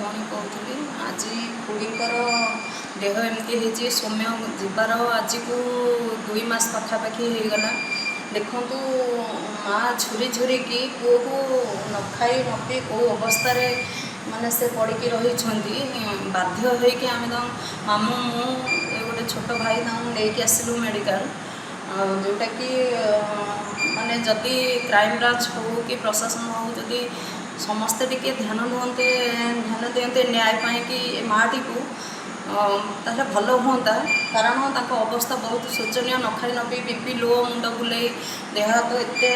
ଭଉଣୀ କହୁଥିଲି। ଆଜି ଖୁଡ଼ୀଙ୍କର ଦେହ ଏମିତି ହେଇଛି, ସୌମ୍ୟ ଯିବାର ଆଜିକୁ 2 ମାସ ପାଖାପାଖି ହେଇଗଲା। ଦେଖନ୍ତୁ ମାଆ ଝୁରି ଝୁରିକି ପୁଅକୁ ନ ଖାଇ ନ ପିଇ କେଉଁ ଅବସ୍ଥାରେ ମାନେ ସେ ପଡ଼ିକି ରହିଛନ୍ତି। ବାଧ୍ୟ ହୋଇକି ଆମେ ତାଙ୍କୁ ମାମୁଁ ମୁଁ ଗୋଟେ ଛୋଟ ଭାଇ ତାଙ୍କୁ ନେଇକି ଆସିଲୁ ମେଡ଼ିକାଲ। ଯେଉଁଟାକି ମାନେ ଯଦି କ୍ରାଇମବ୍ରାଞ୍ଚ ହେଉ କି ପ୍ରଶାସନ ହେଉ ଯଦି ସମସ୍ତେ ଟିକେ ଧ୍ୟାନ ଦିଅନ୍ତେ ନ୍ୟାୟ ପାଇଁକି ଏ ମାଆଟିକୁ, ତାହେଲେ ଭଲ ହୁଅନ୍ତା। କାରଣ ତାଙ୍କ ଅବସ୍ଥା ବହୁତ ଶୋଚନୀୟ। ନ ଖାଇ ନ ପିଇ BP ଲୋ, ମୁଣ୍ଡ ବୁଲେଇ, ଦେହ ହାତ ଏତେ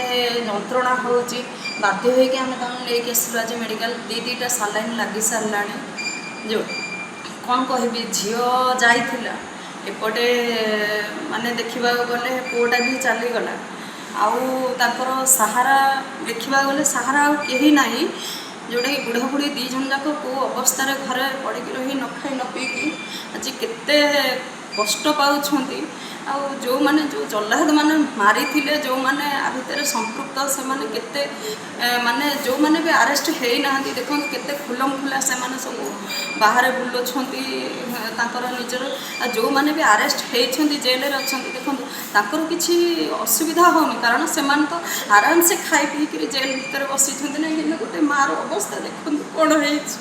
ଯନ୍ତ୍ରଣା ହେଉଛି। ବାଧ୍ୟ ହୋଇକି ଆମେ ତାଙ୍କୁ ନେଇକି ଆସିଲୁ ଆଜି ମେଡ଼ିକାଲ। 2ଟା ସାଲାଇନ୍ ଲାଗି ସାରିଲାଣି। ଯେଉଁ କ'ଣ କହିବି, ଝିଅ ଯାଇଥିଲା, ଏପଟେ ମାନେ ଦେଖିବାକୁ ଗଲେ ପୁଅଟା ବି ଚାଲିଗଲା। ଆଉ ତାଙ୍କର ସାହାରା ଦେଖିବାକୁ ଗଲେ ସାହାରା ଆଉ କେହି ନାହିଁ। ଯେଉଁଟାକି ବୁଢ଼ାବୁଢ଼ୀ 2 ଜଣ ଯାକ କେଉଁ ଅବସ୍ଥାରେ ଘରେ ପଡ଼ିକି ରହି ନ ଖାଇ ନ ପିଇକି ଆଜି କେତେ କଷ୍ଟ ପାଉଛନ୍ତି। ଆଉ ଯେଉଁମାନେ ଯେଉଁ ଜଲ୍ଲାଦମାନେ ମାରିଥିଲେ, ଯେଉଁମାନେ ଆ ଭିତରେ ସମ୍ପୃକ୍ତ, ସେମାନେ କେତେ ମାନେ ଯେଉଁମାନେ ବି ଆରେଷ୍ଟ ହେଇନାହାନ୍ତି, ଦେଖନ୍ତୁ କେତେ ଖୁଲମଖୁଲା ସେମାନେ ସବୁ ବାହାରେ ବୁଲୁଛନ୍ତି ତାଙ୍କର ନିଜର। ଆଉ ଯେଉଁମାନେ ବି ଆରେଷ୍ଟ ହେଇଛନ୍ତି, ଜେଲରେ ଅଛନ୍ତି, ଦେଖନ୍ତୁ ତାଙ୍କର କିଛି ଅସୁବିଧା ହେଉନି। କାରଣ ସେମାନେ ତ ଆରାମସେ ଖାଇ ପିଇକିରି ଜେଲ୍ ଭିତରେ ବସିଛନ୍ତି ନା। କିନ୍ତୁ ଗୋଟେ ମାଆର ଅବସ୍ଥା ଦେଖନ୍ତୁ କ'ଣ ହେଇଛି।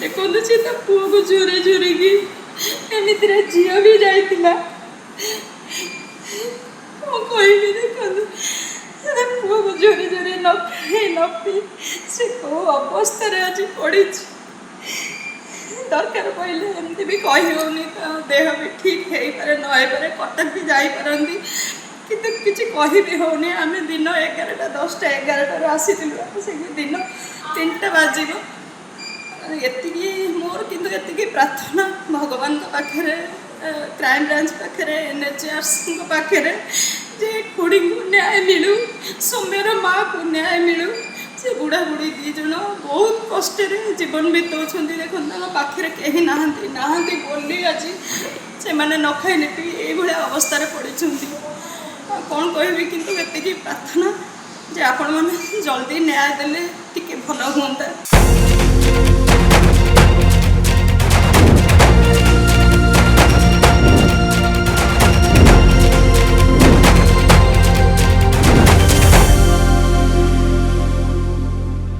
ଦେଖନ୍ତୁ ସେ ତା ପୁଅକୁ ଝୁରି ଝୁରିକି, ଏମିତିରେ ଝିଅ ବି ଯାଇଥିଲା। କ'ଣ କହିବି, ଦେଖନ୍ତୁ ତା ପୁଅକୁ ଝୁରି ଝୁରି ନ ଖାଇ ନ ପିଇ ସେ କେଉଁ ଅବସ୍ଥାରେ ଆଜି ପଡ଼ିଛି। ଦରକାର ପଡ଼ିଲେ ଏମିତି ବି କହିହେଉନି, ତା ଦେହ ବି ଠିକ୍ ହେଇପାରେ ନ ହେଇପାରେ, କଟକ ବି ଯାଇପାରନ୍ତି, କିନ୍ତୁ କିଛି କହିବି ହେଉନି। ଆମେ ଦିନ 11ଟା 10ଟା 11ଟାରୁ ଆସିଥିଲୁ, ସେ ଦିନ 3ଟା ବାଜିବ। ଏତିକି ମୋର କିନ୍ତୁ ଏତିକି ପ୍ରାର୍ଥନା ଭଗବାନଙ୍କ ପାଖରେ, କ୍ରାଇମବ୍ରାଞ୍ଚ ପାଖରେ, NHRCଙ୍କ ପାଖରେ, ଯେ ଖୁଡ଼ୀଙ୍କୁ ନ୍ୟାୟ ମିଳୁ, ସୌମ୍ୟର ମାଆକୁ ନ୍ୟାୟ ମିଳୁ। ସେ ବୁଢ଼ାବୁଢ଼ୀ 2 ଜଣ ବହୁତ କଷ୍ଟରେ ଜୀବନ ବିତାଉଛନ୍ତି। ଦେଖନ୍ତୁ ତାଙ୍କ ପାଖରେ କେହି ନାହାନ୍ତି ବୋଲି ଆଜି ସେମାନେ ନ ଖାଇ ନ ପିଇ ଏଇଭଳିଆ ଅବସ୍ଥାରେ ପଡ଼ିଛନ୍ତି। ଆଉ କ'ଣ କହିବି, କିନ୍ତୁ ଏତିକି ପ୍ରାର୍ଥନା ଯେ ଆପଣମାନେ ଜଲ୍ଦି ନ୍ୟାୟ ଦେଲେ ଟିକେ ଭଲ ହୁଅନ୍ତା।